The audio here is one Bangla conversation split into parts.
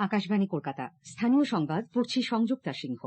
আকাশবাণী কলকাতা, স্থানীয় সংবাদ পড়ছি সংযুক্তা সিংহ।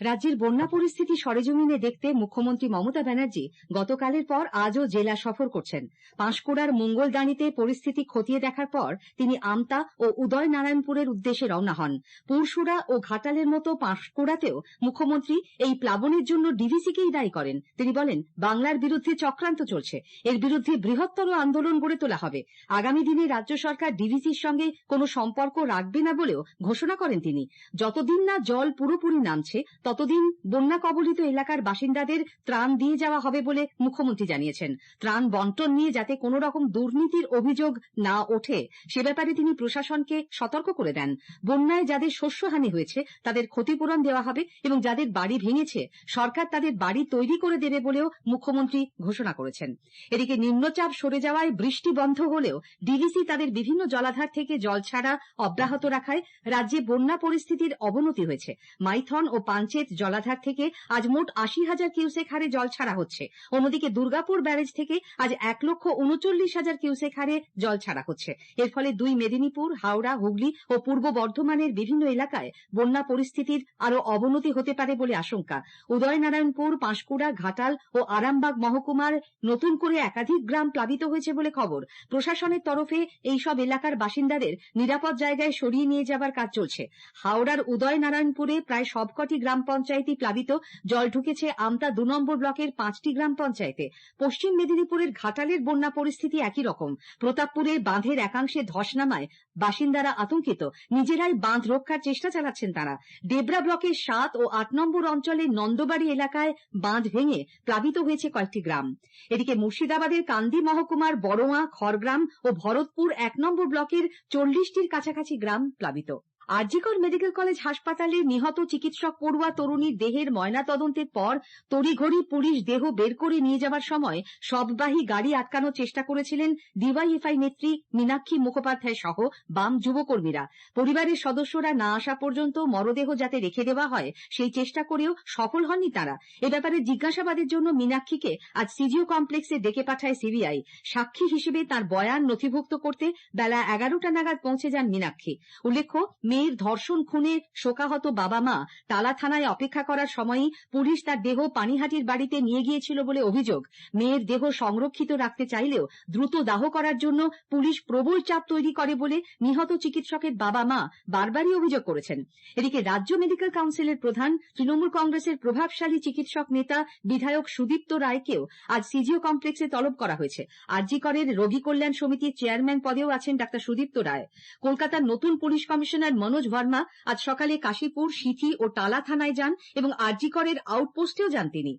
রাজ্যের বন্যা পরিস্থিতি সরেজমিনে দেখতে মুখ্যমন্ত্রী মমতা ব্যানার্জি গতকালের পর আজও জেলা সফর করছেন। পাঁশকুড়ার মঙ্গলদাঁড়িতে পরিস্থিতি খতিয়ে দেখার পর তিনি আমতা ও উদয়নারায়ণপুরের উদ্দেশ্যে রওনা হন। পুরসুরা ও ঘাটালের মতো পাঁশকুড়াতেও মুখ্যমন্ত্রী এই প্লাবনের জন্য ডিভিসিকেই দায়ী করেন। তিনি বলেন, বাংলার বিরুদ্ধে চক্রান্ত চলছে, এর বিরুদ্ধে বৃহত্তর আন্দোলন গড়ে তোলা হবে। আগামী দিনে রাজ্য সরকার ডিভিসির সঙ্গে কোনো সম্পর্ক রাখবে না বলেও ঘোষণা করেন তিনি। যতদিন না জল পুরোপুরি নামছে ততদিন বন্যা কবলিত এলাকার বাসিন্দাদের ত্রাণ দিয়ে যাওয়া হবে বলে মুখ্যমন্ত্রী জানিয়েছেন। ত্রাণ বন্টন নিয়ে যাতে কোনো রকম দুর্নীতির অভিযোগ না ওঠে সে ব্যাপারে তিনি প্রশাসনকে সতর্ক করে দেন। বন্যায় যাদের শস্যহানি হয়েছে তাদের ক্ষতিপূরণ দেওয়া হবে এবং যাদের বাড়ি ভেঙেছে সরকার তাদের বাড়ি তৈরি করে দেবে বলেও মুখ্যমন্ত্রী ঘোষণা করেছেন। এদিকে নিম্নচাপ সরে যাওয়ায় বৃষ্টি বন্ধ হলেও ডিভিসি তাদের বিভিন্ন জলাধার থেকে জল ছাড়া অব্যাহত রাখায় রাজ্যে বন্যা পরিস্থিতির অবনতি হয়েছে। মাইথন ও পাঞ্চেত জলাধার থেকে আজ মোট ৮০,০০০ কিউসেক হারে জল ছাড়া হচ্ছে। অন্যদিকে দুর্গাপুর ব্যারেজ থেকে আজ ১,৩৯,০০০ কিউসেক হারে জল ছাড়া হচ্ছে। এর ফলে দুই মেদিনীপুর, হাওড়া, হুগলি ও পূর্ব বর্ধমানের বিভিন্ন এলাকায় বন্যা পরিস্থিতির আরো অবনতি হতে পারে বলে আশঙ্কা। উদয়নারায়ণপুর, পাঁশকুড়া, ঘাটাল ও আরামবাগ মহকুমার নতুন করে একাধিক গ্রাম প্লাবিত হয়েছে বলে খবর। প্রশাসনের তরফে এইসব এলাকার বাসিন্দাদের নিরাপদ জায়গায় সরিয়ে নিয়ে যাবার কাজ চলছে। হাওড়ার উদয়নারায়ণপুরে প্রায় সবকটি গ্রাম পঞ্চায়েতই প্লাবিত। জল ঢুকেছে আমতা ২ নম্বর ব্লকের ৫টি গ্রাম পঞ্চায়েতে। পশ্চিম মেদিনীপুরের ঘাটালের বন্যা পরিস্থিতি একই রকম। প্রতাপপুরে বাঁধের একাংশে ধস নামায় বাসিন্দারা আতঙ্কিত। নিজেরাই বাঁধ রক্ষার চেষ্টা চালাচ্ছেন তারা। ডেবরা ব্লকের ৭ ও ৮ নম্বর অঞ্চলের নন্দবাড়ি এলাকায় বাঁধ ভেঙে প্লাবিত হয়েছে কয়েকটি গ্রাম। এদিকে মুর্শিদাবাদের কান্দি মহকুমার বড়োয়া, খড়গ্রাম ও ভরতপুর ১ নম্বর ব্লকের ৪০টির কাছাকাছি গ্রাম প্লাবিত। আরজিকর মেডিকেল কলেজ হাসপাতালে নিহত চিকিৎসক পড়ুয়া তরুণীর দেহের ময়নাতদন্তের পর তড়িঘড়ি পুলিশ দেহ বের করে নিয়ে যাবার সময় শববাহী গাড়ি আটকানোর চেষ্টা করেছিলেন ডিওয়াইএফআই নেত্রী মীনাক্ষী মুখোপাধ্যায় সহ বাম যুবকর্মীরা। পরিবারের সদস্যরা না আসা পর্যন্ত মরদেহ যাতে রেখে দেওয়া হয় সেই চেষ্টা করেও সফল হননি তারা। এ ব্যাপারে জিজ্ঞাসাবাদের জন্য মীনাক্ষীকে আজ সিজিও কমপ্লেক্সে ডেকে পাঠায় সিবিআই। সাক্ষী হিসেবে তার বয়ান নথিভুক্ত করতে বেলা ১১টা নাগাদ পৌঁছে যান মীনাক্ষী। উল্লেখ্য, মেয়ের ধর্ষণ খুনে শোকাহত বাবা মা টালা থানায় অপেক্ষা করার সময়ই পুলিশ তার দেহ পানিহাটির বাড়িতে নিয়ে গিয়েছিল বলে অভিযোগ। মেয়ের দেহ সংরক্ষিত রাখতে চাইলেও দ্রুত দাহ করার জন্য পুলিশ প্রবল চাপ তৈরি করে বলে নিহত চিকিৎসকের বাবা মা বারবারই অভিযোগ করেছেন। এদিকে রাজ্য মেডিকেল কাউন্সিলের প্রধান, তৃণমূল কংগ্রেসের প্রভাবশালী চিকিৎসক নেতা বিধায়ক সুদীপ্ত রায়কেও আজ সিজিও কমপ্লেক্সে তলব করা হয়েছে। আরজিকরের রোগী কল্যাণ সমিতির চেয়ারম্যান পদেও আছেন ডাক্তার সুদীপ্ত রায়। কলকাতার নতুন পুলিশ কমিশনার মনোজ ভার্মা আজ সকালে কাশীপুর, সিথি ও টালা থানায় যান এবং আরজিকরের আউটপোস্টেও যান তিনি।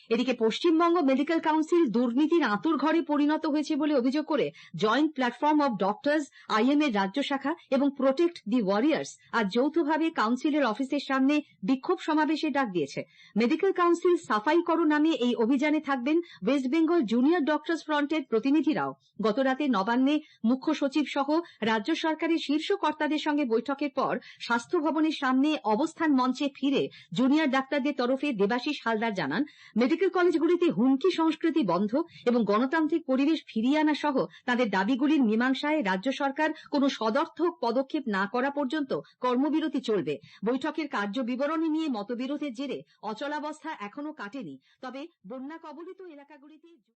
এদিকে পশ্চিমবঙ্গ মেডিকেল কাউন্সিল দুর্নীতির আঁতুড়ঘরে পরিণত হয়েছে বলে অভিযোগ করে joint platform of doctors, IMA এর রাজ্য শাখা এবং প্রোটেক্ট দি ওয়ারিয়ার্স আজ যৌথভাবে কাউন্সিলের অফিসের সামনে বিক্ষোভ সমাবেশের ডাক দিয়েছে। মেডিকেল কাউন্সিল সাফাই করো নামে এই অভিযানে থাকবেন ওয়েস্ট বেঙ্গল জুনিয়র ডক্টরস ফ্রন্টের প্রতিনিধিরাও। গতরাতে নবান্নে মুখ্য সচিব সহ রাজ্য সরকারের শীর্ষ কর্তাদের সঙ্গে বৈঠকের পর স্বাস্থ্য ভবনের সামনে অবস্থান মঞ্চে ফিরে জুনিয়র ডাক্তারদের তরফে দেবাশিস হালদার জানান, মেডিকেল কলেজগুলিতে হুমকি সংস্কৃতি বন্ধ এবং গণতান্ত্রিক পরিবেশ ফিরিয়ে আনা সহ তাদের দাবিগুলির মীমাংসায় রাজ্য সরকার কোনো সদর্থক পদক্ষেপ না করা পর্যন্ত কর্মবিরতি চলবে। বৈঠকের কার্য বিবরণী নিয়ে মতবিরোধের জেরে অচলাবস্থা এখনো কাটেনি। তবে বন্যা কবলিত এলাকাগুলিতে